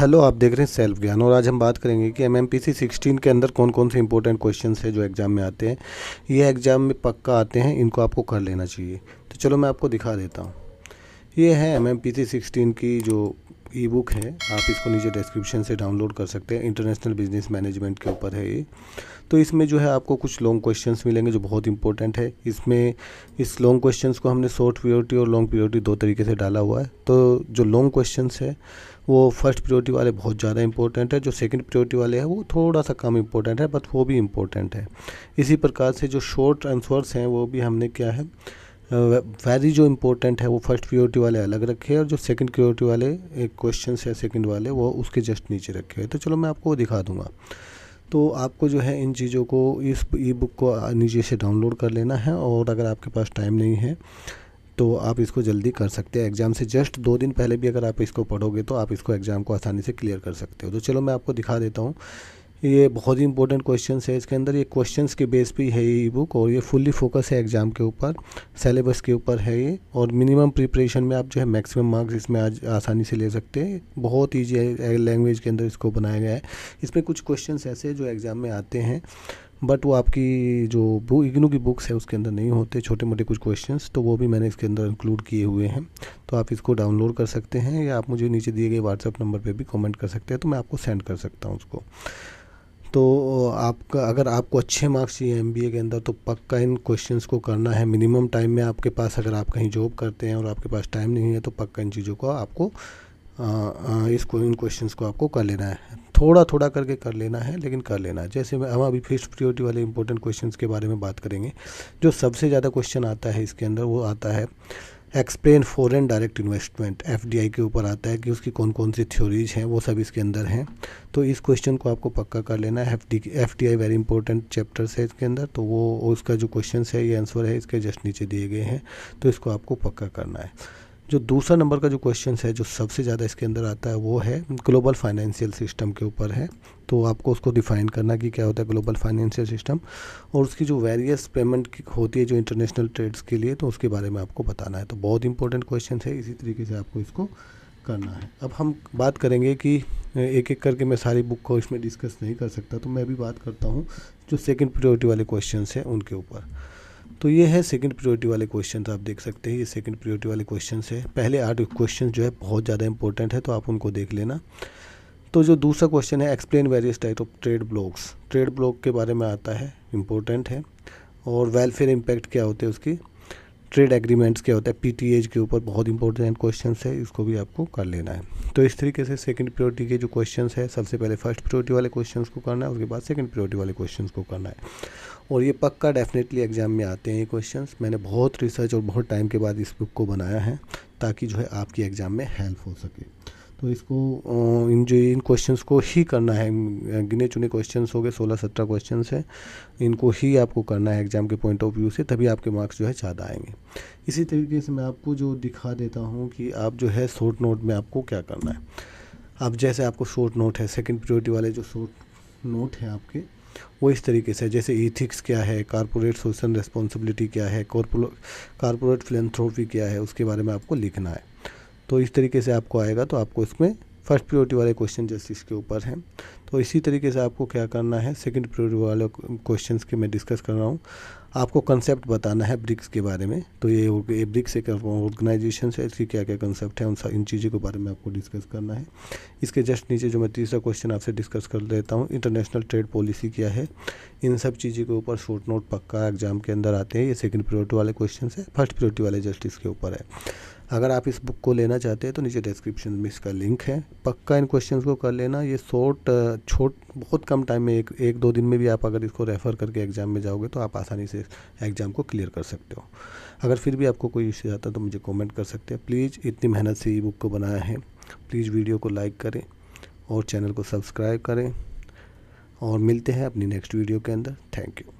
Hello, आप देख रहे हैं सेल्फ ज्ञान और आज हम बात करेंगे कि एमएमपीसी 16 के अंदर कौन कौन से इंपॉर्टेंट क्वेश्चंस है जो एग्ज़ाम में आते हैं। ये एग्ज़ाम में पक्का आते हैं, इनको आपको कर लेना चाहिए। तो चलो मैं आपको दिखा देता हूँ। ये है एमएमपीसी 16 की जो ई बुक है, आप इसको नीचे डिस्क्रिप्शन से डाउनलोड कर सकते हैं। इंटरनेशनल बिजनेस मैनेजमेंट के ऊपर है ये। तो इसमें जो है आपको कुछ लॉन्ग क्वेश्चंस मिलेंगे जो बहुत इंपॉर्टेंट है। इसमें इस लॉन्ग क्वेश्चंस को हमने शॉर्ट प्रियोरिटी और लॉन्ग प्रियोरिटी दो तरीके से डाला हुआ है। तो जो लॉन्ग क्वेश्चंस है वो फर्स्ट प्रियोरिटी वाले बहुत ज़्यादा इंपॉर्टेंट है, जो सेकंड प्रियोरिटी वाले हैं वो थोड़ा सा कम इंपॉर्टेंट है, बट वो भी इंपॉर्टेंट है। इसी प्रकार से जो शॉर्ट आंसर्स हैं वो भी हमने क्या है वेरी जो इम्पोर्टेंट है वो फर्स्ट प्रियोरिटी वाले अलग रखे हैं, और जो सेकंड प्रियोरिटी वाले एक क्वेश्चन है सेकंड वाले वो उसके जस्ट नीचे रखे हैं। तो चलो मैं आपको वो दिखा दूंगा। तो आपको जो है इन चीज़ों को इस ई बुक को नीचे से डाउनलोड कर लेना है, और अगर आपके पास टाइम नहीं है तो आप इसको जल्दी कर सकते हैं। एग्ज़ाम से जस्ट 2 दिन पहले भी अगर आप इसको पढ़ोगे तो आप इसको एग्ज़ाम को आसानी से क्लियर कर सकते हो। तो चलो मैं आपको दिखा देता हूँ। ये बहुत ही इंपॉर्टेंट क्वेश्चंस है इसके अंदर। ये क्वेश्चंस के बेस पे है ये ई बुक, और ये फुल्ली फोकस है एग्ज़ाम के ऊपर, सिलेबस के ऊपर है ये। और मिनिमम प्रिपरेशन में आप जो है मैक्सिमम मार्क्स इसमें आज आसानी से ले सकते हैं। बहुत ईजी लैंग्वेज के अंदर इसको बनाया गया है। इसमें कुछ क्वेश्चंस ऐसे जो एग्ज़ाम में आते हैं, बट वो आपकी जो इग्नू की बुक्स है उसके अंदर नहीं होते, छोटे मोटे कुछ क्वेश्चंस, तो वो भी मैंने इसके अंदर इंक्लूड किए हुए हैं। तो आप इसको डाउनलोड कर सकते हैं, या आप मुझे नीचे दिए गए व्हाट्सएप नंबर पे भी कमेंट कर सकते हैं, तो मैं आपको सेंड कर सकता हूँ उसको। तो आपका अगर आपको अच्छे मार्क्स चाहिए एमबीए के अंदर तो पक्का इन क्वेश्चंस को करना है मिनिमम टाइम में आपके पास। अगर आप कहीं जॉब करते हैं और आपके पास टाइम नहीं है तो पक्का इन चीज़ों को आपको इन क्वेश्चंस को आपको कर लेना है। थोड़ा थोड़ा करके कर लेना है, लेकिन कर लेना है। जैसे हम अभी फर्स्ट प्रियोरिटी वाले इंपॉर्टेंट क्वेश्चंस के बारे में बात करेंगे। जो सबसे ज़्यादा क्वेश्चन आता है इसके अंदर वो आता है explain foreign direct investment, FDI के ऊपर आता है कि उसकी कौन कौन सी थ्योरीज हैं, वो सब इसके अंदर हैं। तो इस क्वेश्चन को आपको पक्का कर लेना है। एफडीआई वेरी इंपॉर्टेंट चैप्टर्स है इसके अंदर, तो वो उसका जो क्वेश्चन है ये आंसर है इसके जस्ट नीचे दिए गए हैं। तो इसको आपको पक्का करना है। जो दूसरा नंबर का जो क्वेश्चन है जो सबसे ज़्यादा इसके अंदर आता है वो है ग्लोबल फाइनेंशियल सिस्टम के ऊपर है। तो आपको उसको डिफ़ाइन करना कि क्या होता है ग्लोबल फाइनेंशियल सिस्टम, और उसकी जो वेरियस पेमेंट की होती है जो इंटरनेशनल ट्रेड्स के लिए, तो उसके बारे में आपको बताना है। तो बहुत इंपॉर्टेंट क्वेश्चन है, इसी तरीके से आपको इसको करना है। अब हम बात करेंगे कि एक एक करके मैं सारी बुक को इसमें डिस्कस नहीं कर सकता, तो मैं भी बात करता हूँ जो सेकेंड प्रियोरिटी वाले क्वेश्चन हैं उनके ऊपर। तो ये है सेकंड प्रियोरिटी वाले क्वेश्चन, आप देख सकते हैं ये सेकंड प्रियोरिटी वाले क्वेश्चन है। पहले 8 क्वेश्चन जो है बहुत ज़्यादा इंपॉर्टेंट है, तो आप उनको देख लेना। तो जो दूसरा क्वेश्चन है explain various type of trade blocks, trade block के बारे में आता है, इंपॉर्टेंट है। और वेलफेयर इम्पैक्ट क्या होते हैं उसकी, ट्रेड एग्रीमेंट्स क्या होता है, पीटीएज के ऊपर बहुत इंपॉर्टेंट क्वेश्चन है, इसको भी आपको कर लेना है। तो इस तरीके से सेकंड प्रियोरिटी के जो क्वेश्चन है सबसे पहले फर्स्ट प्रियोरिटी वाले क्वेश्चन को करना है, उसके बाद सेकंड प्रियोरिटी वाले क्वेश्चन को करना है। और ये पक्का डेफिनेटली एग्जाम में आते हैं ये क्वेश्चंस। मैंने बहुत रिसर्च और बहुत टाइम के बाद इस बुक को बनाया है ताकि जो है आपकी एग्ज़ाम में हेल्प हो सके। तो इसको इन क्वेश्चंस को ही करना है। गिने चुने क्वेश्चंस हो गए, 16-17 क्वेश्चंस हैं, इनको ही आपको करना है एग्ज़ाम के पॉइंट ऑफ व्यू से, तभी आपके मार्क्स जो है ज़्यादा आएंगे। इसी तरीके से मैं आपको जो दिखा देता हूँ कि आप जो है शॉर्ट नोट में आपको क्या करना है। अब जैसे आपको शॉर्ट नोट है, सेकेंड प्रियोरिटी वाले जो शॉर्ट नोट हैं आपके वो इस तरीके से, जैसे इथिक्स क्या है, कारपोरेट सोशल रिस्पॉन्सिबिलिटी क्या है, कारपोरेट फिलैंथ्रोपी क्या है, उसके बारे में आपको लिखना है। तो इस तरीके से आपको आएगा, तो आपको इसमें फर्स्ट प्रियोरिटी वाले क्वेश्चन जस्ट इसके ऊपर हैं। तो इसी तरीके से आपको क्या करना है, सेकंड प्रियोरिटी वाले क्वेश्चंस के मैं डिस्कस कर रहा हूँ। आपको कंसेप्ट बताना है ब्रिक्स के बारे में। तो ये ब्रिक्स एक ऑर्गेनाइजेशन है, इसकी क्या क्या कंसेप्ट है, इन चीज़ों के बारे में आपको डिस्कस करना है। इसके जस्ट नीचे जो मैं तीसरा क्वेश्चन आपसे डिस्कस कर देता हूँ, इंटरनेशनल ट्रेड पॉलिसी क्या है। इन सब चीज़ों के ऊपर शॉर्ट नोट पक्का एग्जाम के अंदर आते हैं। ये सेकंड प्रियोरिटी वाले क्वेश्चन है, फर्स्ट प्रियोरिटी वाले जस्ट इसके ऊपर है। अगर आप इस बुक को लेना चाहते हैं तो नीचे डिस्क्रिप्शन में इसका लिंक है, पक्का इन क्वेश्चंस को कर लेना। ये बहुत कम टाइम में, एक दो दिन में भी आप अगर इसको रेफ़र करके एग्ज़ाम में जाओगे तो आप आसानी से एग्ज़ाम को क्लियर कर सकते हो। अगर फिर भी आपको कोई इश्यू आता है तो मुझे कमेंट कर सकते हैं। प्लीज़ इतनी मेहनत से ई बुक को बनाया है, प्लीज़ वीडियो को लाइक करें और चैनल को सब्सक्राइब करें, और मिलते हैं अपनी नेक्स्ट वीडियो के अंदर। Thank you.